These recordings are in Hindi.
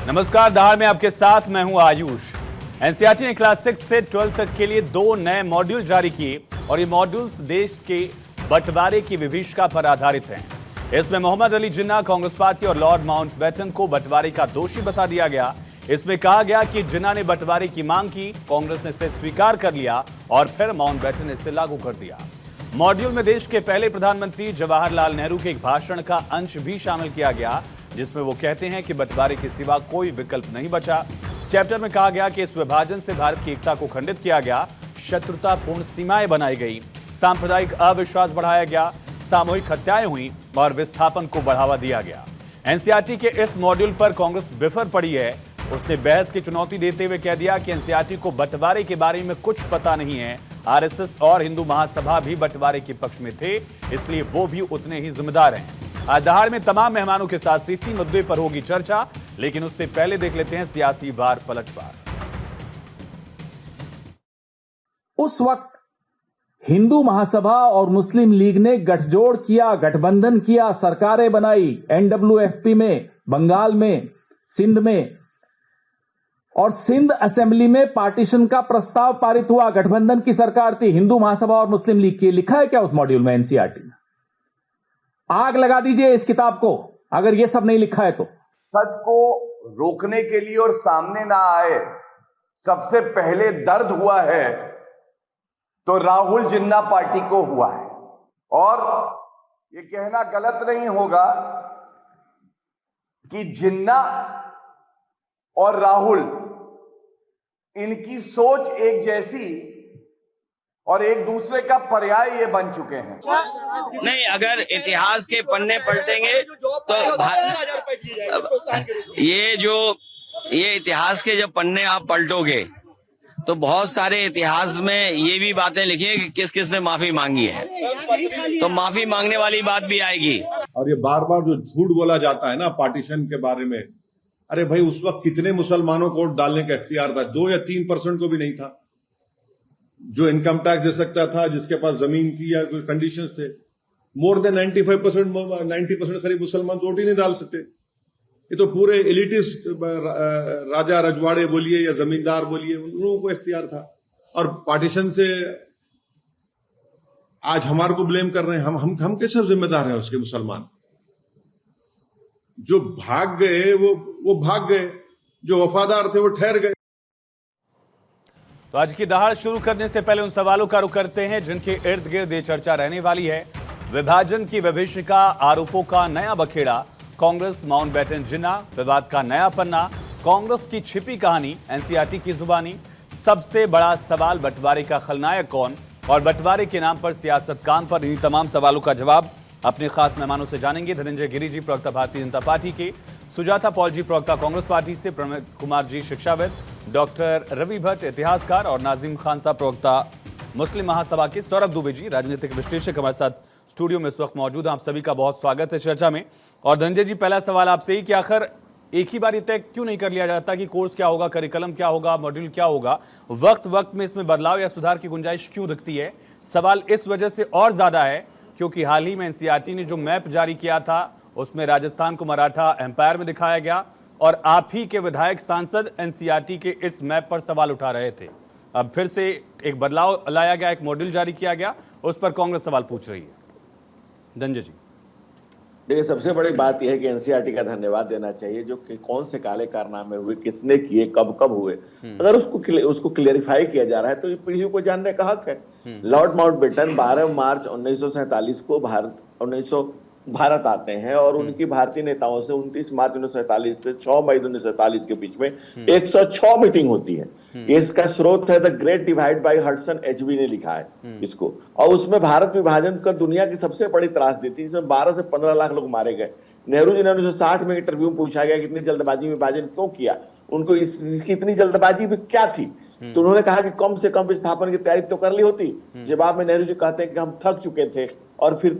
नमस्कार, दहाड़ में आपके साथ मैं हूं आयुष। एनसीईआरटी ने क्लास 6 से 12 तक के लिए 2 नए मॉड्यूल जारी किए और ये मॉड्यूल्स देश के बंटवारे की विभीषिका पर आधारित हैं। इसमें मोहम्मद अली जिन्ना कांग्रेस पार्टी और लॉर्ड माउंटबेटन को बंटवारे का दोषी बता दिया गया। इसमें कहा गया कि जिन्ना ने बंटवारे की मांग की, कांग्रेस ने इसे स्वीकार कर लिया और फिर माउंटबेटन ने इसे लागू कर दिया। मॉड्यूल में देश के पहले प्रधानमंत्री जवाहरलाल नेहरू के एक भाषण का अंश भी शामिल किया गया, जिसमें वो कहते हैं कि बंटवारे के सिवा कोई विकल्प नहीं बचा। चैप्टर में कहा गया कि इस विभाजन से भारत की एकता को खंडित किया गया, शत्रुतापूर्ण सीमाएं बनाई गई, सांप्रदायिक अविश्वास बढ़ाया गया, सामूहिक हत्याएं हुई और विस्थापन को बढ़ावा दिया गया। एनसीईआरटी के इस मॉड्यूल पर कांग्रेस बिफर पड़ी है। उसने बहस की चुनौती देते हुए कह दिया कि एनसीईआरटी को बंटवारे के बारे में कुछ पता नहीं है। आरएसएस और हिंदू महासभा भी बंटवारे के पक्ष में थे, इसलिए वो भी उतने ही जिम्मेदार हैं। आज दहाड़ में तमाम मेहमानों के साथ इसी मुद्दे पर होगी चर्चा, लेकिन उससे पहले देख लेते हैं सियासी वार पलटवार। उस वक्त हिंदू महासभा और मुस्लिम लीग ने गठजोड़ किया, गठबंधन किया, सरकारें बनाई, एनडब्ल्यूएफपी में, बंगाल में, सिंध में, और सिंध असेंबली में पार्टीशन का प्रस्ताव पारित हुआ। गठबंधन की सरकार थी, हिंदू महासभा और मुस्लिम लीग की। लिखा है क्या उस मॉड्यूल में एनसीईआरटी ने? आग लगा दीजिए इस किताब को अगर ये सब नहीं लिखा है तो। सच को रोकने के लिए और सामने ना आए, सबसे पहले दर्द हुआ है तो राहुल जिन्ना पार्टी को हुआ है। और ये कहना गलत नहीं होगा कि जिन्ना और राहुल, इनकी सोच एक जैसी और एक दूसरे का पर्याय ये बन चुके हैं। नहीं, अगर इतिहास के पन्ने पलटेंगे तो ये इतिहास के जब पन्ने आप पलटोगे तो बहुत सारे इतिहास में ये भी बातें लिखी है कि किस किस ने माफी मांगी है, तो माफी मांगने वाली बात भी आएगी। और ये बार बार जो झूठ बोला जाता है ना पार्टीशन के बारे में, अरे भाई उस वक्त कितने मुसलमानों को वोट डालने का इख्तियार था? 2 या 3% को भी नहीं था। जो इनकम टैक्स दे सकता था, जिसके पास जमीन थी या कोई कंडीशंस थे, मोर देन 90% करीब मुसलमान वोट ही नहीं डाल सकते। ये तो पूरे एलिटिस्ट राजा रजवाड़े बोलिए या जमींदार बोलिए, उन लोगों को इख्तियार था। और पार्टीशन से आज हमारे को ब्लेम कर रहे हैं। हम कैसे जिम्मेदार हैं उसके? मुसलमान जो भाग गए वो भाग गए, जो वफादार थे वो ठहर गए। तो आज की दहाड़ शुरू करने से पहले उन सवालों का रुख करते हैं जिनके इर्द गिर्द ये चर्चा रहने वाली है। विभाजन की विभीषिका, आरोपों का नया बखेड़ा, कांग्रेस माउंटबेटन जिन्ना, विवाद का नया पन्ना, कांग्रेस की छिपी कहानी, एनसीईआरटी की जुबानी, सबसे बड़ा सवाल बंटवारे का खलनायक कौन और बंटवारे के नाम पर सियासत कान पर। इन्हीं तमाम सवालों का जवाब अपने खास मेहमानों से जानेंगे। धनंजय गिरी जी, प्रवक्ता भारतीय जनता पार्टी के, सुजाता पॉल जी, प्रवक्ता कांग्रेस पार्टी से, प्रमोद कुमार जी, शिक्षाविद, डॉक्टर रवि भट्ट, इतिहासकार, और नाजिम खान साहब, प्रवक्ता मुस्लिम महासभा के, सौरभ दुबे जी, राजनीतिक विश्लेषक, हमारे साथ स्टूडियो में इस वक्त मौजूद हैं। आप सभी का बहुत स्वागत है चर्चा में। और धनंजय जी, पहला सवाल आपसे ही कि आखिर एक ही बार ये तय क्यों नहीं कर लिया जाता कि कोर्स क्या होगा, करिकुलम क्या होगा, मॉड्यूल क्या होगा? वक्त वक्त में इसमें बदलाव या सुधार की गुंजाइश क्यों दिखती है? सवाल इस वजह से और ज्यादा है क्योंकि हाल ही में एनसीईआरटी ने जो मैप जारी किया था उसमें राजस्थान को मराठा एम्पायर में दिखाया गया और आप ही के विधायक सांसद एनसीईआरटी के इस मैप पर सवाल उठा रहे थे। अब फिर से एक बदलाव लाया गया, एक मॉड्यूल जारी किया गया, उस पर कांग्रेस सवाल पूछ रही है। धनंजय जी, देखिए, सबसे बड़ी बात यह है कि एनसीईआरटी का धन्यवाद देना चाहिए जो कि कौन से काले कारनामे हुए, किसने किए, कब कब हुए, अगर उसको क्लियरिफाई किया जा रहा है तो ये पीढ़ी को जानने का हक है। लॉर्ड माउंटबेटन 12 मार्च 1947 को भारत आते हैं और उनकी भारतीय नेताओं से 29 मार्च 1947 से 6 मई 1947 के बीच में 106 मीटिंग होती है। इसका स्रोत है the great divide by Hudson, HB ने लिखा है इसको। और उसमें भारत विभाजन का दुनिया की सबसे बड़ी त्रासदी थी। इसमें 12 से 15 लाख लोग मारे गए। नेहरू जी ने 1960 में इंटरव्यू में पूछा गया कि इतनी जल्दबाजी में विभाजन क्यों किया, उनको इसकी इतनी जल्दबाजी भी क्या थी? तो उन्होंने कहा कि कम से कम विस्थापन की तैयारी तो कर ली होती। जवाब में नेहरू जी कहते हैं कि हम थक चुके थे और फिर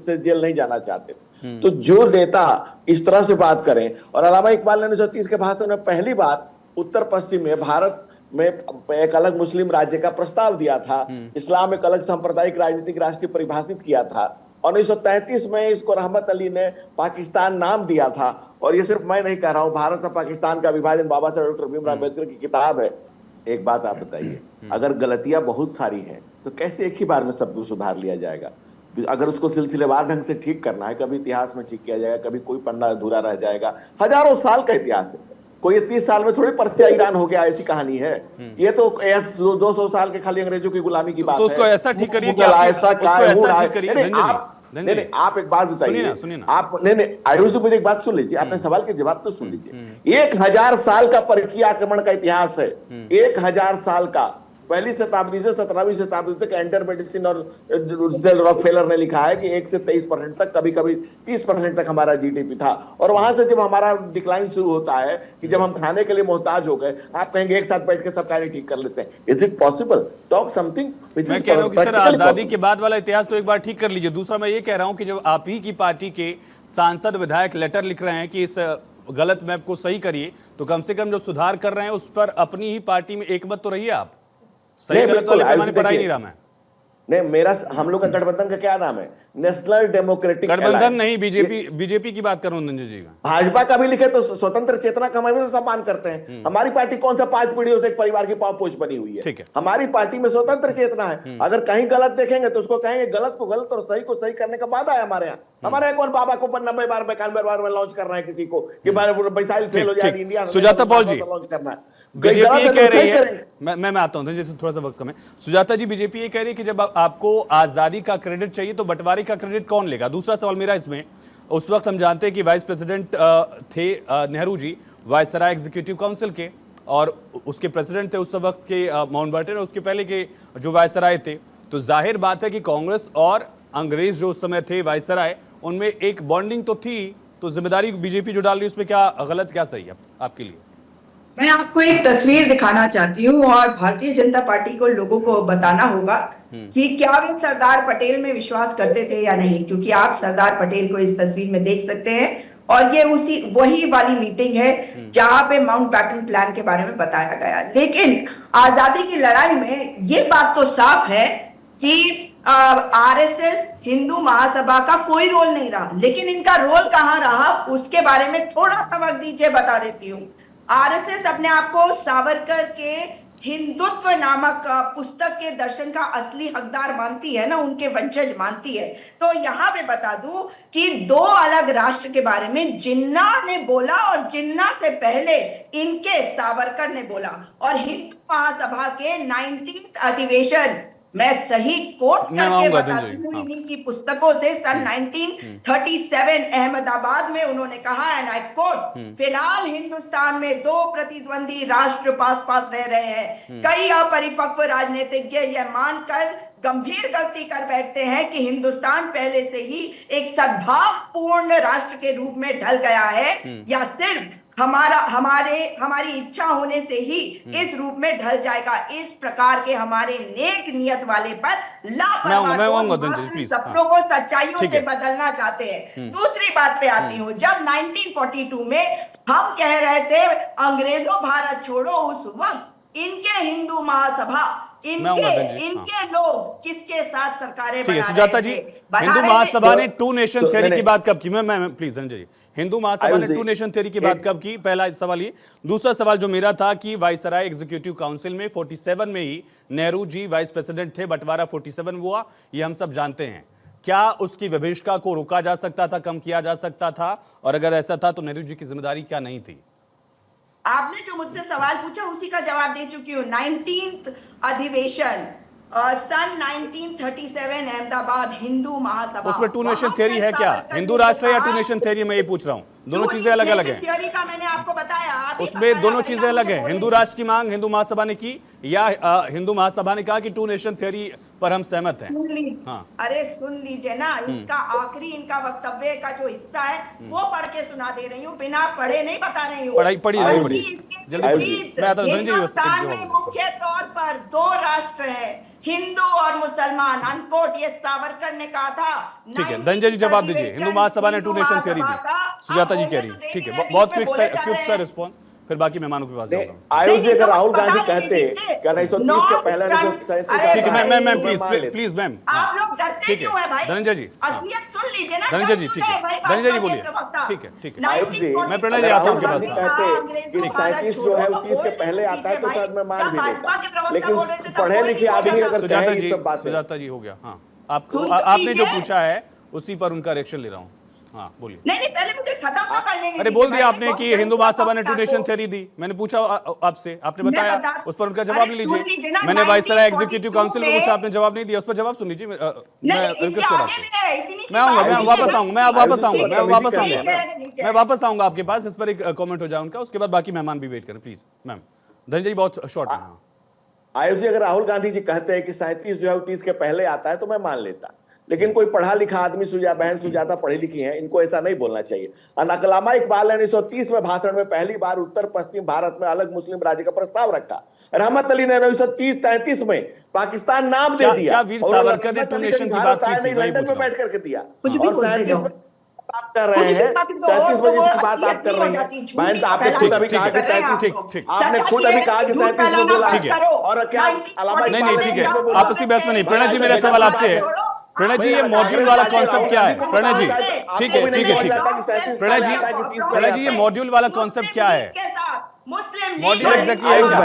से जेल नहीं जाना चाहते थे। तो जो नेता इस तरह से बात करें, और अलामा इकबाल ने 1930 के भाषण में पहली बार उत्तर पश्चिम में भारत में एक अलग मुस्लिम राज्य का प्रस्ताव दिया था, इस्लाम एक अलग सांप्रदायिक राजनीतिक राष्ट्र परिभाषित किया था, और 1933 में इसको रहमत अली ने पाकिस्तान नाम दिया था और ये सिर्फ मैं नहीं कह रहा हूं, भारत और पाकिस्तान का विभाजन बाबा साहब डॉक्टर भीमराव अम्बेडकर की किताब है। एक बात आप बताइए, अगर गलतियां बहुत सारी हैं तो कैसे एक ही बार में सब कुछ सुधार लिया जाएगा? अगर उसको सिलसिलेवार ढंग से ठीक करना है, कभी इतिहास में ठीक किया जाएगा, कभी कोई पन्ना अधूरा रह जाएगा। हजारों साल का इतिहास है, कोई 30 साल में थोड़ी पर्सिया ईरान हो गया, ऐसी कहानी है। ये तो 200 साल के खाली अंग्रेजों की गुलामी की बात तो उसको है। ऐसा ठीक करिए कि नहीं, आप एक बात बताइए, आप नहीं, आयुष जी मुझे एक बात सुन लीजिए, आपने सवाल के जवाब तो सुन लीजिए। 1000 साल का परकीय आक्रमण का इतिहास है, 1000 साल का। पहली शताब्दी से 17वीं शताब्दी तक एंटर मेडिसिन और रॉकफेलर ने लिखा है कि 1 से 23% तक, कभी कभी 30% तक हमारा जीडीपी था। और वहां से जब हमारा डिक्लाइन शुरू होता है कि जब हम खाने के लिए मोहताज हो गए, आप कहेंगे एक साथ बैठ के सब कार्य ठीक कर लेते हैं। Is it possible? Talk something which मैं इज कह रहा हूं कि सर, आजादी possible. के बाद वाला इतिहास तो एक बार ठीक कर लीजिए। दूसरा मैं ये कह रहा हूं कि जब आप ही की पार्टी के सांसद विधायक लेटर लिख रहे हैं कि इस गलत मैप को सही करिए, तो कम से कम जो सुधार कर रहे हैं उस पर अपनी ही पार्टी में एकमत तो रहिए आप। सही गलत वाले पैमाने पर ही नहीं रहा मैं। नहीं, मेरा हम लोग का गठबंधन का क्या नाम है? नेशनल डेमोक्रेटिक गठबंधन नहीं, बीजेपी की बात करूं धनंजय जी। भाजपा का भी लिखे तो स्वतंत्र चेतना का हम हमेशा सम्मान करते हैं। हमारी पार्टी कौन सा 5 पीढ़ियों से एक परिवार की पावपोष बनी हुई है। ठीक है। हमारी पार्टी में स्वतंत्र चेतना है। अगर कहीं गलत देखेंगे तो उसको कहेंगे गलत को गलत और सही को सही करने का वादा है हमारे यहाँ। हमारे यहाँ कौन बाबा को 90 बार 91 बार में लॉन्च कर रहा है किसी को कि मिसाइल फेल हो जाएगी इंडिया। सुजाता पॉल जी, लॉन्च करना है, बीजेपी ये कह रही है, मैं आता हूं जैसे थोड़ा सा वक्त कम है। सुजाता जी, बीजेपी ये कह रही है कि जब आपको आजादी का क्रेडिट चाहिए तो बंटवारे का क्रेडिट कौन लेगा? दूसरा सवाल मेरा इसमें, उस वक्त हम जानते हैं कि वाइस प्रेसिडेंट थे Nehru ji, viceroy executive council के, और उसके प्रेसिडेंट थे उस वक्त के माउंटबेटन, और उसके पहले के जो वायसराय थे। तो जाहिर बात है कि कांग्रेस और अंग्रेज जो उस समय थे वायसराय, उनमें एक बॉन्डिंग तो थी। तो जिम्मेदारी बीजेपी जो डाल रही है उसमें क्या गलत क्या सही है आपके लिए? मैं आपको एक तस्वीर दिखाना चाहती हूँ और भारतीय जनता पार्टी को लोगों को बताना होगा कि क्या वे सरदार पटेल में विश्वास करते थे या नहीं, क्योंकि आप सरदार पटेल को इस तस्वीर में देख सकते हैं। और ये वही वाली मीटिंग है जहां पे माउंटबेटन प्लान के बारे में बताया गया। लेकिन आजादी की लड़ाई में ये बात तो साफ है कि आरएसएस, हिंदू महासभा का कोई रोल नहीं रहा। लेकिन इनका रोल कहां रहा उसके बारे में थोड़ा सा वक्त दीजिए, बता देती हूँ। आरएसएस अपने आप को सावरकर के हिंदुत्व नामक पुस्तक के दर्शन का असली हकदार मानती है ना, उनके वंशज मानती है। तो यहां पे बता दूं कि 2 अलग राष्ट्र के बारे में जिन्ना ने बोला, और जिन्ना से पहले इनके सावरकर ने बोला। और हिंदू महासभा के 19th अधिवेशन, मैं सही कोट करके बताती हूँ इन्हीं की पुस्तकों से, सन 1937 अहमदाबाद में उन्होंने कहा, एंड आई कोट, फिलहाल हिंदुस्तान में 2 प्रतिद्वंदी राष्ट्र पास पास रह रहे हैं। कई अपरिपक्व राजनीतिज्ञ यह मानकर गंभीर गलती कर बैठते हैं कि हिंदुस्तान पहले से ही एक सद्भावपूर्ण राष्ट्र के रूप में ढल गया है, या सिर्फ हमारी इच्छा होने से ही इस रूप में ढल जाएगा। इस प्रकार के हमारे नेक नियत वाले पर लापरवाही सपनों को सच्चाइयों से बदलना चाहते हैं। दूसरी बात पे आती हूँ, जब 1942 में हम कह रहे थे अंग्रेजों भारत छोड़ो, उस वक्त इनके हिंदू महासभा, इनके लोग किसके साथ सरकारें बना रहे थे? सुजाता जी, हिंदू महासभा ने 2 नेशन थ्योरी की बात कब की? मैं प्लीज धनंजय जी, हिंदू महासभा ने 2 नेशन थ्योरी की बात कब की? पहला सवाल ये। दूसरा सवाल जो मेरा था कि वायसराय एग्जीक्यूटिव काउंसिल में 47 में ही नेहरू जी वाइस प्रेसिडेंट थे, बंटवारा 47 में हुआ, ये हम सब जानते हैं। क्या उसकी विभीषिका को रोका जा सकता था, कम किया जा सकता था? और अगर ऐसा था तो नेहरू जी की जिम्मेदारी क्या नहीं थी? आपने जो मुझसे सवाल पूछा उसी का जवाब दे चुकी हूँ। 19th अधिवेशन सन 1937 अहमदाबाद, हिंदू महासभा, उसमें 2 नेशन थ्योरी है क्या? हिंदू राष्ट्र या 2 नेशन थ्योरी? मैं ये पूछ रहा हूँ, दोनों चीजें अलग अलग हैं। थ्योरी का मैंने आपको बताया, उसमें दोनों चीजें अलग हैं। हिंदू राष्ट्र की मांग हिंदू महासभा ने की, या हिंदू महासभा ने कहा कि 2 नेशन थ्योरी पर हम सहमत हैं? सुन लीजिए, हाँ। अरे सुन लीजिए ना, इसका आखिरी इनका वक्तव्य का जो हिस्सा है वो पढ़ के सुना दे रही हूँ, बिना पढ़े नहीं बता रही हूँ। हिंदुस्तान में मुख्य तौर पर 2 राष्ट्र है, हिंदू और मुसलमान, अनकोट, ये सावरकर ने कहा था। ठीक है, धनंजय जी जवाब दीजिए। हिंदू महासभा ने 2 नेशन थ्योरी दी, सुजाता जी कह रही है। ठीक है, बहुत क्विक सा रिस्पॉन्स। फिर बाकी मेहमानों के पास नहीं, जाऊंगा। आयुष जी, अगर नहीं, राहुल बता गांधी नहीं कहते दीजिए। कि 1930 के पहले 1937 ठीक है, मैम तो प्लीज मैम, आप लोग डरते ठीक है, क्यों है भाई? धनंजय जी, हाँ। असलियत सुन लीजिए ना। धनंजय जी, ठीक है, धनंजय जी बोलिए, ठीक है, आयुष जी, मैं प्रणय जी आता हूं आपके पास। कहते कि 37 जो है वो 30 के पहले आता है तो शायद मैं मान भी लेता, लेकिन पढ़े लिखे आदमी अगर सुजाता कहें जी, ये सब बातें, सुजाता जी हो गया। हाँ, सुन तो आपने जो लीजिए। पूछा है उसी पर उनका रिएक्शन ले रहा हूँ। हाँ बोलिए। नहीं, पहले मुझे खत्म तो कर लेने अरे दीजिए बोल दिया भाई, आपने बहुत कि जल्द हिंदू महासभा ने आपको- ट्यूडेशन थ्योरी दी, मैंने पूछा आपसे, आपने मैं बताया, बता- उस पर उनका अरे जवाब नहीं सुन लीजिए ना, लीजिए। मैंने वाइसराय एग्जीक्यूटिव 1942 काउंसिल को पूछा, में- आपने जवाब नहीं दिया, उस पर जवाब सुन लीजिए। मैं नहीं, रिक्वेस्ट कर रहा इसके हूँ, आगे इतनी सी मैं आऊंगा, बात मैं नहीं वापस है। आऊंगा, मैं वापस आऊंगा, मैं वापस ठीक है, आऊंगा, मैं वापस आऊंगा आपके पास। इस पर एक कमेंट हो जाए उनका, उसके बाद बाकी मेहमान भी वेट करें प्लीज। मैम धनंजय जी बहुत शॉर्ट में। आयुष जी, अगर राहुल गांधी जी कहते हैं कि 37 जो है वो 30 के पहले आता है तो मैं मान लेता, लेकिन कोई पढ़ा लिखा आदमी, बहन सुजाता पढ़ी लिखी है, इनको ऐसा नहीं बोलना चाहिए। अलामा इकबाल ने 1930 में भाषण में पहली बार उत्तर पश्चिम भारत में अलग मुस्लिम राज्य का प्रस्ताव रखा। रहमत अली ने 1933 में पाकिस्तान नाम दे दिया। क्या वीर और सावरकर ने रहमत अली ट्यूनेशन की भारत बात की आया थी? नहीं, वही लंदन पूछ में रहा बैठ करके दिया। कुछ भी और बोलते 37 जाओ। में आप कर रहे कुछ भी हैं, बात तो 37 वो बजे की बात असलियत आप कर नहीं रहे हो हैं। जाती, झूठ बहन तो आपने फैलाने खुद अभी की कहा कि कर रहे हैं 37, आप लोग। आपने सच्चाई खुद है, अभी कहा कि झूठ 37 में फैलाना बोला बंद है। करो। और क्या अलामा नहीं इकबाल ने ठीक है, 30 में बोला? आपसी बहस में नहीं। प्रणय जी मेरा सवाल आपसे है, प्रणय जी ये मॉड्यूल वाला कॉन्सेप्ट क्या है? प्रणय जी ठीक है, प्रणय जी ये मॉड्यूल वाला कॉन्सेप्ट क्या है? मॉड्यूल एग्जैक्टली है क्या?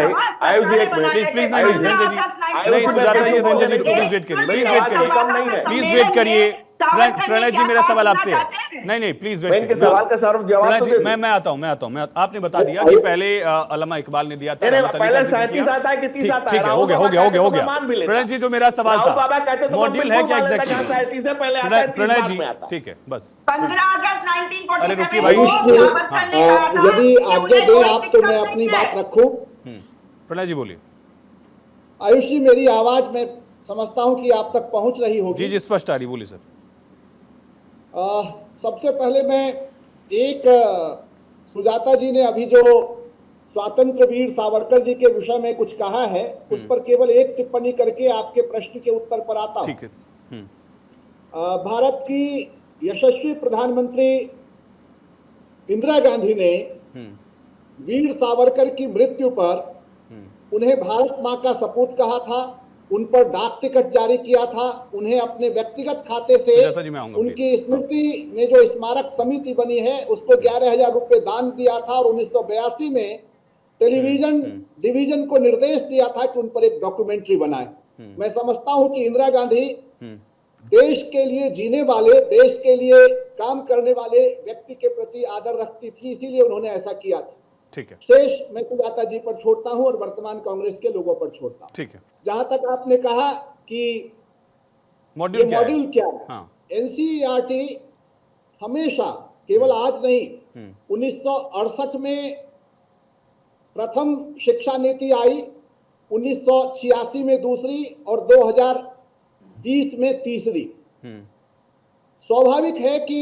आयुष जी एक मिनट, प्लीज नहीं धनंजय जी, नहीं सुजाता जी, धनंजय जी प्लीज वेट करिए, प्लीज वेट करिए, प्लीज वेट करिए। प्रणय जी मेरा सवाल आपसे है, नहीं प्लीज वेट इनके सवाल का जवाब प्रणय तो जी, दे मैं आता हूं। आपने बता दिया कि पहले अल्लामा इकबाल ने दिया था, पहले 37 आता है कि 30 आता है? ठीक है, हो गया। प्रणय जी जो मेरा सवाल राहुल था, बाबा कहते तो मॉड्यूल है क्या एग्जैक्टली? 37 से पहले आता है, 30 प्रणय बाद जी में आता है। ठीक है, बस 15 अगस्त 1947 अरे रुकिए भाई। यदि आज्ञा दें आप तो मैं अपनी बात रखूं। प्रणय जी बोलिए। आयुष जी, मेरी आवाज मैं समझता हूं कि आप तक पहुंच रही होगी। जी स्पष्ट आ रही, बोलिए सर। सबसे पहले मैं एक सुजाता जी ने अभी जो स्वातंत्र वीर सावरकर जी के विषय में कुछ कहा है, उस पर केवल एक टिप्पणी करके आपके प्रश्न के उत्तर पर आता हूं। ठीक है। भारत की यशस्वी प्रधानमंत्री इंदिरा गांधी ने वीर सावरकर की मृत्यु पर उन्हें भारत मां का सपूत कहा था, उन पर डाक टिकट जारी किया था, उन्हें अपने व्यक्तिगत खाते से सुजाता जी मैं आऊंगा, उनकी स्मृति में जो स्मारक समिति बनी है उसको 11,000 रुपए दान दिया था, और 1982 में टेलीविजन डिवीजन को निर्देश दिया था कि उन पर एक डॉक्यूमेंट्री बनाए। मैं समझता हूं कि इंदिरा गांधी देश के लिए जीने वाले, देश के लिए काम करने वाले व्यक्ति के प्रति आदर रखती थी, इसीलिए उन्होंने ऐसा किया था। ठीक है, शेष मैं सुजाता जी पर छोड़ता हूं और वर्तमान कांग्रेस के लोगों पर छोड़ता हूं। ठीक है। जहां तक आपने कहा कि मॉड्यूल ये मॉड्यूल क्या है, हाँ। एनसीईआरटी हमेशा, केवल आज नहीं, 1968 में प्रथम शिक्षा नीति आई, 1986 में दूसरी और 2020 में तीसरी। स्वाभाविक है कि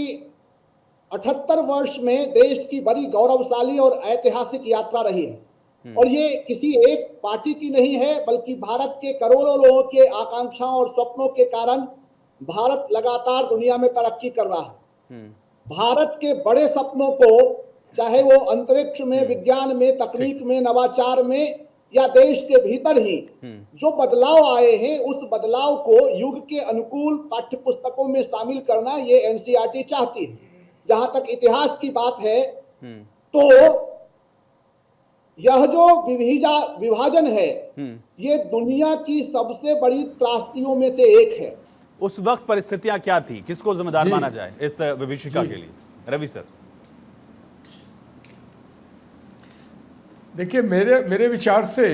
78 वर्ष में देश की बड़ी गौरवशाली और ऐतिहासिक यात्रा रही है, और ये किसी एक पार्टी की नहीं है, बल्कि भारत के करोड़ों लोगों के आकांक्षाओं और सपनों के कारण भारत लगातार दुनिया में तरक्की कर रहा है। भारत के बड़े सपनों को, चाहे वो अंतरिक्ष में, विज्ञान में, तकनीक में, नवाचार में, या देश के भीतर ही जो बदलाव आए हैं, उस बदलाव को युग के अनुकूल पाठ्य पुस्तकों में शामिल करना ये एनसीईआरटी चाहती है। जहां तक इतिहास की बात है, तो यह जो विभाजन है, ये दुनिया की सबसे बड़ी त्रासदियों में से एक है। उस वक्त परिस्थितियां क्या थी, किसको जिम्मेदार माना जाए इस विभीषिका के लिए? रवि सर। देखिए, मेरे विचार से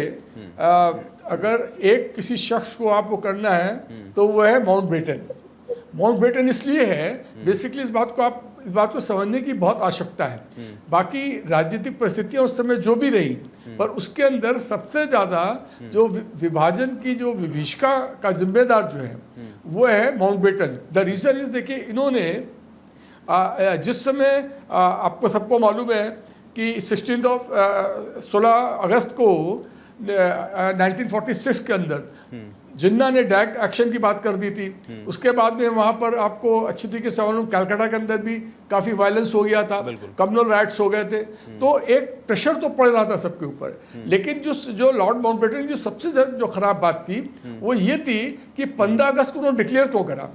अगर एक किसी शख्स को आपको करना है तो वो है माउंटबेटन। माउंटबेटन इसलिए है, बेसिकली इस बात को समझने की बहुत आवश्यकता है। बाकी राजनीतिक परिस्थितियां उस समय जो भी रही, पर उसके अंदर सबसे ज़्यादा जो विभाजन की जो विभीषिका का जिम्मेदार जो है वो है माउंटबेटन। द रीज़न इज, देखिए, इन्होंने जिस समय आपको सबको मालूम है कि 16 अगस्त को 1946 के अंदर जिन्ना ने डायरेक्ट एक्शन की बात कर दी थी। उसके बाद में वहां पर आपको अच्छी तरीके से मालूम, कलकत्ता के अंदर भी काफी वायलेंस हो गया था, कम्युनल राइट्स हो गए थे, तो एक प्रेशर तो पड़ रहा था सबके ऊपर। लेकिन जो लॉर्ड माउंटबेटन की जो सबसे जो खराब बात थी वो ये थी कि 15 अगस्त को उन्होंने डिक्लेयर तो करा,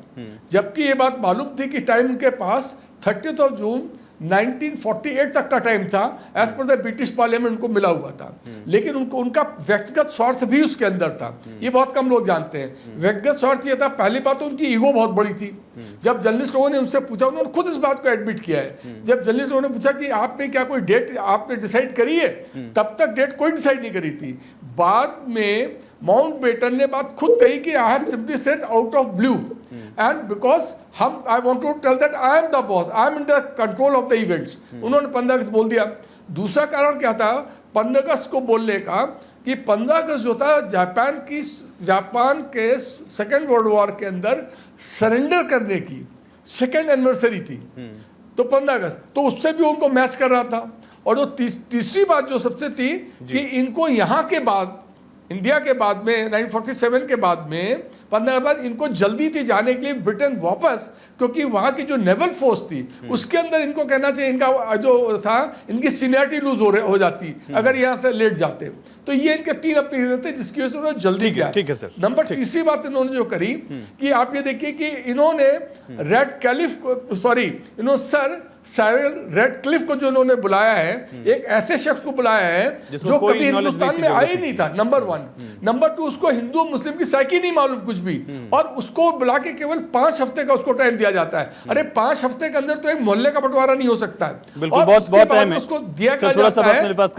जबकि ये बात मालूम थी कि टाइम उनके पास 30 जून 1948 तक का टाइम था, as per the British parliament उनको मिला हुआ था। लेकिन उनको उनका व्यक्तिगत स्वार्थ भी उसके अंदर था, ये बहुत कम लोग जानते हैं। व्यक्तिगत स्वार्थ ये था, पहली बात तो उनकी ईगो बहुत बड़ी थी। जब जर्नलिस्ट लोगों ने उनसे पूछा, उन्होंने खुद इस बात को एडमिट किया है, जब जर्नलिस्ट लोगों ने पूछा कि आपने क्या कोई डेट आपने डिसाइड करी है, तब तक डेट कोई डिसाइड नहीं करी थी। बाद में माउंटबेटन ने बात खुद कही कि I have simply said out of blue and because I want to tell that I am the boss, I am in the control of the events. उन्होंने 15 अगस्त बोल दिया। दूसरा कारण क्या था 15 अगस्त को बोलने का, कि 15 अगस्त जो था जापान के सेकेंड वर्ल्ड वॉर के अंदर सरेंडर करने की सेकेंड एनिवर्सरी थी, तो 15 अगस्त तो उससे भी उनको मैच कर रहा था। और जो तीसरी बात जो सबसे थी कि इनको यहाँ के बाद, इंडिया के बाद में 1947 के बाद में 15 बाद इनको जल्दी थी जाने के लिए ब्रिटेन वापस, क्योंकि वहाँ की जो नेवल फोर्स थी उसके अंदर इनको कहना चाहिए इनका जो था, इनकी सीनियरिटी लूज हो जाती अगर यहाँ से लेट जाते। तो ये इनके 3 अपने रीजन थे जिसकी वजह से उन्होंने जल्दी किया। ठीक है सर। नंबर तीसरी बात इन्होंने जो करी कि आप ये देखिए कि इन्होंने रेडक्लिफ को जो उन्होंने बुलाया है, एक ऐसे शख्स को बुलाया है जो कभी हिंदुस्तान में आया ही नहीं था, नंबर 1। नंबर 2, उसको हिंदू मुस्लिम की साइकी नहीं मालूम कुछ भी, और उसको बुला के केवल 5 हफ्ते का उसको टाइम दिया जाता है। अरे 5 हफ्ते के अंदर तो एक मोहल्ले का बंटवारा नहीं हो सकता है। बिल्कुल, बहुत टाइम है। उसको दिया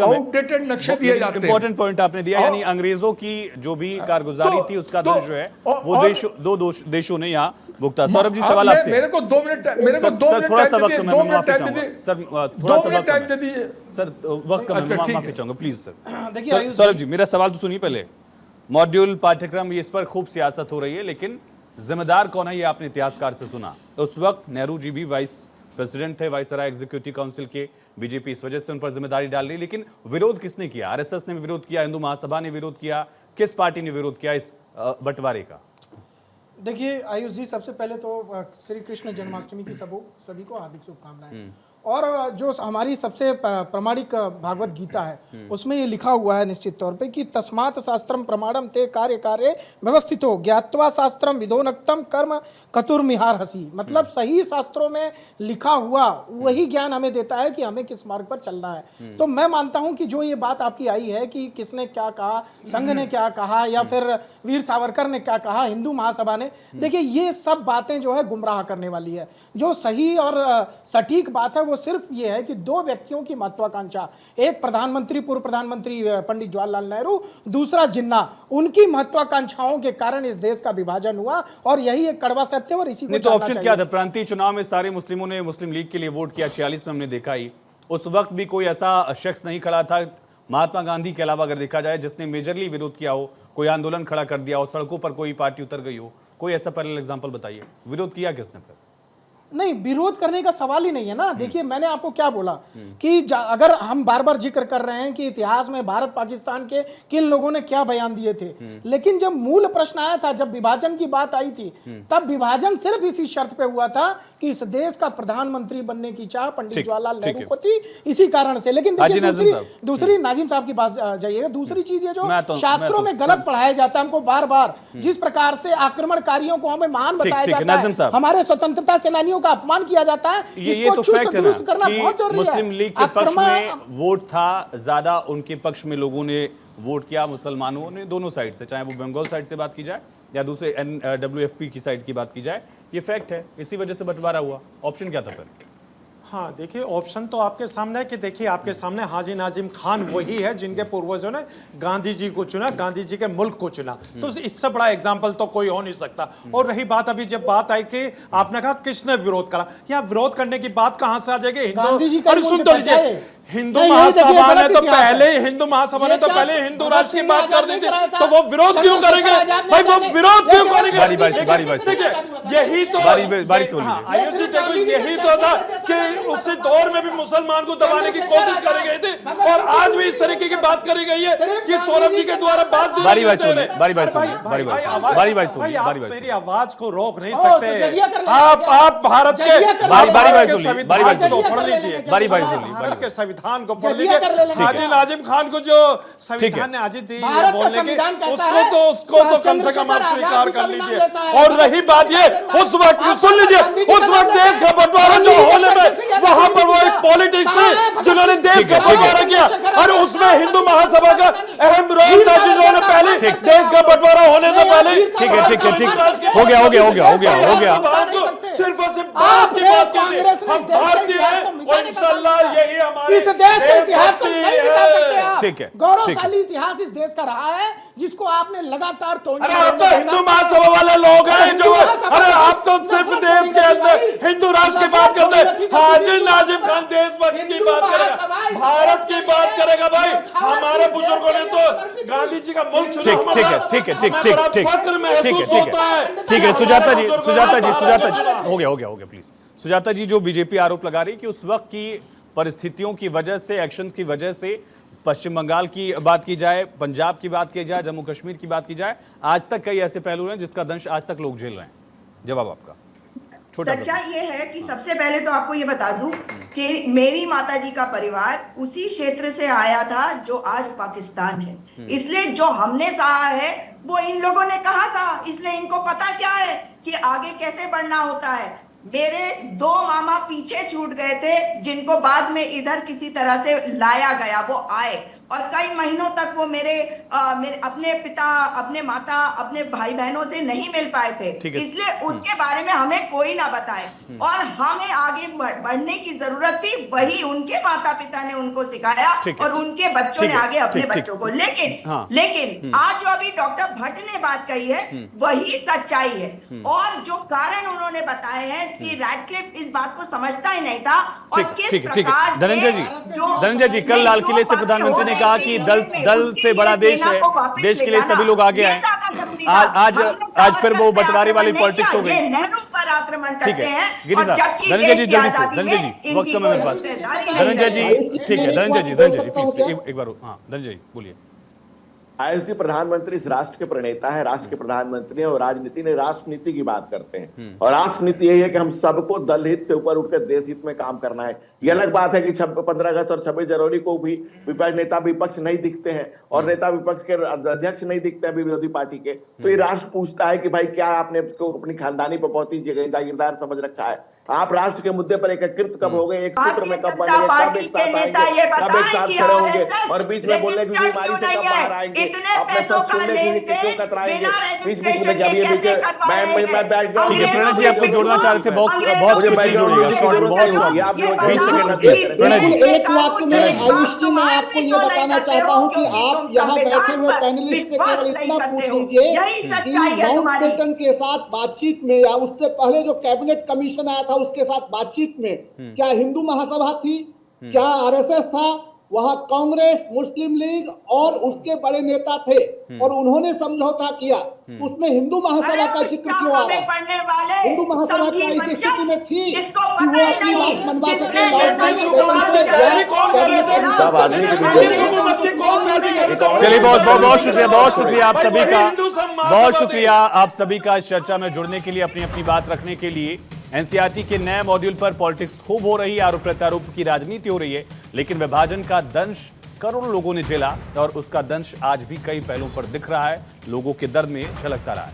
आउटडेटेड नक्शे दिए जाते हैं। इंपॉर्टेंट पॉइंट आपने दिया, यानी अंग्रेजों की जो भी कारगुजारी थी उसका दर्ज जो है वो दो देशों ने यहाँ भुगता। सौरभ जी सवाल आपसे। मेरे को 2 मिनट थोड़ा सा वक्त मैं माफी चाहूंगा सर, थोड़ा सा टाइम दे दीजिए सर, वक्त का मैं माफी चाहूंगा प्लीज सर। देखिए सौरभ जी मेरा सवाल तो सुनिए पहले। मॉड्यूल पाठ्यक्रम, ये इस पर खूब सियासत हो रही है, लेकिन जिम्मेदार कौन है ये आपने इतिहासकार से सुना। तो उस वक्त नेहरू जी भी वाइस प्रेसिडेंट थे, वाइसराय एग्जीक्यूटिव काउंसिल के। बीजेपी इस वजह से उन पर जिम्मेदारी डाल रही, लेकिन विरोध किसने किया? आरएसएस ने विरोध किया, हिंदू महासभा ने विरोध किया, किस पार्टी ने विरोध किया इस बंटवारे का? देखिए आयुष जी, सबसे पहले तो श्री कृष्ण जन्माष्टमी की सभी को हार्दिक शुभकामनाएं। और जो हमारी सबसे प्रामाणिक भागवत गीता है उसमें ये लिखा हुआ है निश्चित तौर पे कि तस्मात् शास्त्रम प्रमाणम ते कार्य कार्य व्यवस्थितो ज्ञात्वा शास्त्रम विदोनक्तम कर्म कतुर्मिहार हसी। मतलब सही शास्त्रों में लिखा हुआ वही ज्ञान हमें देता है कि हमें किस मार्ग पर चलना है। तो मैं मानता हूं कि जो ये बात आपकी आई है कि किसने क्या कहा, संघ ने क्या कहा या फिर वीर सावरकर ने क्या कहा, हिंदू महासभा ने, देखिए ये सब बातें जो है गुमराह करने वाली है। जो सही और सटीक बात है वो सिर्फ ये है कि 2 व्यक्तियों की महत्वाकांक्षा, एक प्रधानमंत्री, पूर्व प्रधानमंत्री पंडित जवाहरलाल नेहरू, दूसरा जिन्ना, उनकी महत्वाकांक्षाओं के कारण इस देश का विभाजन हुआ और यही एक कड़वा सत्य और इसी को तो ऑप्शन क्या था? प्रांतीय चुनाव में सारे मुस्लिमों ने मुस्लिम लीग के लिए वोट किया, 46 में हमने देखा ही। उस वक्त भी कोई ऐसा शख्स नहीं खड़ा था महात्मा गांधी के अलावा अगर देखा जाए जिसने मेजरली विरोध किया हो, कोई आंदोलन खड़ा कर दिया हो, सड़कों पर कोई पार्टी उतर गई हो, कोई ऐसा पैरेलल एग्जांपल बताइए। विरोध किया किसने फिर? नहीं, विरोध करने का सवाल ही नहीं है ना। देखिए मैंने आपको क्या बोला कि अगर हम बार बार जिक्र कर रहे हैं कि इतिहास में भारत पाकिस्तान के किन लोगों ने क्या बयान दिए थे, लेकिन जब मूल प्रश्न आया था, जब विभाजन की बात आई थी, तब विभाजन सिर्फ इसी शर्त पे हुआ था कि इस देश का प्रधानमंत्री बनने की चाह पंडित जवाहरलाल नेहरू को थी, इसी कारण से। लेकिन दूसरी नाजिम साहब की बात जाइएगा, दूसरी चीज है जो शास्त्रों में गलत पढ़ाया जाता है हमको बार बार, जिस प्रकार से आक्रमणकारियों को हमें महान बताया जाता है, हमारे स्वतंत्रता सेनानियों का अपमान किया जाता है, ये तो फैक्ट है ना कि मुस्लिम लीग के पक्ष में वोट था ज्यादा, उनके पक्ष में लोगों ने वोट किया, मुसलमानों ने, दोनों साइड से, चाहे वो बंगाल साइड से बात की जाए या दूसरे NWFP की साइड की बात की जाए, ये फैक्ट है। इसी वजह से बंटवारा हुआ। ऑप्शन क्या था फिर? हाँ देखिए, ऑप्शन तो आपके सामने है कि देखिए आपके सामने हाजी नाजिम खान वही है जिनके पूर्वजों ने गांधी जी को चुना, गांधी जी के मुल्क को चुना, तो इससे बड़ा एग्जाम्पल तो कोई हो नहीं सकता। और रही बात अभी जब बात आई कि आपने कहा किसने विरोध करा, यहाँ विरोध करने की बात कहां से आ जाएगी? हिंदू, सुन तो लीजिए, हिंदू महासभा ने तो पहले हिंदू राष्ट्र की बात कर दी थी, तो वो विरोध क्यों करेंगे भाई? वो विरोध क्यों करेंगे? यही तो आयुष जी देखो, यही तो था कि उसी दौर में भी मुसलमान को दबाने की कोशिश करी गई थी और आज भी इस तरीके की बात करी गई है कि सौरभ जी के द्वारा बात बारी बारी सुनिए, आप मेरी आवाज को रोक नहीं सकते। आप भारत के संविधान को पढ़ लीजिए, भारत के संविधान को पढ़ लीजिए। हाजी नाजिम खान को जो संविधान ने आज़ादी दी है बोलने की, उसको तो कम से कम आप स्वीकार कर लीजिए। और रही बात ये, उस वक्त सुन लीजिए, उस वक्त देश का बंटवारा जो होने में, वहां पर वो एक पॉलिटिक्स थे जिन्होंने देश का बंटवारा किया और उसमें हिंदू महासभा का अहम रोल था, जिन्होंने पहले देश का बंटवारा होने से पहले। ठीक है, हो गया। सिर्फ और सिर्फ भारत की बात करते हैं, हम भारतीय हैं और इंशाल्लाह यही हमारे इस देश के इतिहास को नहीं मिटा सकते आप। ठीक है, गौरवशाली इतिहास इस देश का रहा है जिसको आपने लगातार तोड़। अरे आप तो हिंदू महासभा वाले लोग हैं जो, अरे आप तो सिर्फ देश के अंदर हिंदू राष्ट्र की बात करते हैं। हाजी नाजिम खान देशभक्त की बात करेगा, भारत की बात करेगा। भाई हमारे बुजुर्गों ने तो गांधी जी का मुल्क चुना। ठीक है, सुजाता जी, हो गया प्लीज। सुजाता जी, जो बीजेपी आरोप लगा रही है कि उस वक्त की परिस्थितियों की वजह से, एक्शन की वजह से, पश्चिम बंगाल की बात की जाए, पंजाब की बात की जाए, जम्मू कश्मीर की बात की जाए, आज तक कई ऐसे पहलू हैं जिसका दंश आज तक लोग झेल रहे हैं। जवाब आपका। सच्चाई ये है कि सबसे पहले तो आपको ये बता दूं कि मेरी माताजी का परिवार उसी क्षेत्र से आया था जो आज पाकिस्तान है। इसलिए जो हमने सहा है वो इन लोगों ने कहा सहा, इसलिए इनको पता क्या है कि आगे कैसे बढ़ना होता है। मेरे 2 मामा पीछे छूट गए थे, जिनको बाद में इधर किसी तरह से लाया गया, वो आए और कई महीनों तक वो मेरे अपने पिता, अपने माता, अपने भाई बहनों से नहीं मिल पाए थे। इसलिए उनके बारे में हमें कोई ना बताए और हमें आगे बढ़ने की जरूरत थी। वही उनके माता पिता ने उनको सिखाया और उनके बच्चों ने आगे अपने बच्चों को। लेकिन आज जो अभी डॉक्टर भट्ट ने बात कही है वही सच्चाई है। और जो कारण उन्होंने बताए हैं कि रैडक्लिफ इस बात को समझता ही नहीं था और किस प्रकार से धनंजय जी, कल लाल किले से प्रधानमंत्री ने कहा कि दल से बड़ा देश है, देश के लिए सभी लोग आगे आए। आज फिर वो बंटवारे वाली पॉलिटिक्स हो गई। नेहरू पर आक्रमण करते हैं। गिरी साहब, धनंजय जी जल्दी से, धनंजय जी वक्त कम है मेरे पास। धनंजय जी, ठीक है, धनंजय जी प्लीज एक बार। हाँ धनंजय जी बोलिए। आयुषी प्रधानमंत्री इस राष्ट्र के प्रणेता है, राष्ट्र के प्रधानमंत्री है और राजनीति ने राष्ट्र नीति की बात करते हैं। और राष्ट्र नीति यही है कि हम सबको दल हित से ऊपर उठकर देश हित में काम करना है। ये अलग बात है कि 15 अगस्त और 26 जनवरी को भी नेता विपक्ष नहीं दिखते हैं और नेता विपक्ष के अध्यक्ष नहीं दिखते हैं विरोधी पार्टी के। तो ये राष्ट्र पूछता है कि भाई क्या आपने इसको अपनी खानदानी पर बहुत ही जागीरदार समझ रखा है? आप राष्ट्र के मुद्दे पर एकीकृत कब हो गए, एक सूत्र में कब बनेंगे, कब एक साथ आएंगे, कब एक साथ खड़े होंगे और बीच में बोलने की बीमारी से कब बाहर आएंगे, अपने सब सुनने की क्यों कतराएंगे बीच में जब ये बीच मैं बैठ गया। ठीक है प्रणय जी, आपको जोड़ना चाह रहे थे, बहुत जोड़िएगा, शॉर्ट बहुत शॉर्ट 20 सेकंड प्रणय जी। एक वाक्य में आयुष जी मैं आपको ये बताना चाहता हूँ कि आप यहाँ बैठे हुए पैनलिस्ट से केवल इतना पूछ लीजिए कि माउंटबेटन के साथ बातचीत में या उससे पहले जो कैबिनेट कमीशन आया था उसके साथ बातचीत में क्या हिंदू महासभा थी, क्या आरएसएस था? वहां कांग्रेस, मुस्लिम लीग और उसके बड़े नेता थे और उन्होंने समझौता किया। उसमें हिंदू महासभा का जिक्र क्यों आ रहा है? हिंदू महासभा की इस स्थिति में थी कि वो अपनी बात मनवा सके। चलिए बहुत शुक्रिया आप सभी का, बहुत शुक्रिया आप सभी का इस चर्चा में जुड़ने के लिए, अपनी अपनी बात रखने के लिए। एनसीईआरटी के नए मॉड्यूल पर पॉलिटिक्स खूब हो रही है, आरोप प्रत्यारोप की राजनीति हो रही है, लेकिन विभाजन का दंश करोड़ों लोगों ने झेला और उसका दंश आज भी कई पहलुओं पर दिख रहा है, लोगों के दर्द में झलकता रहा है।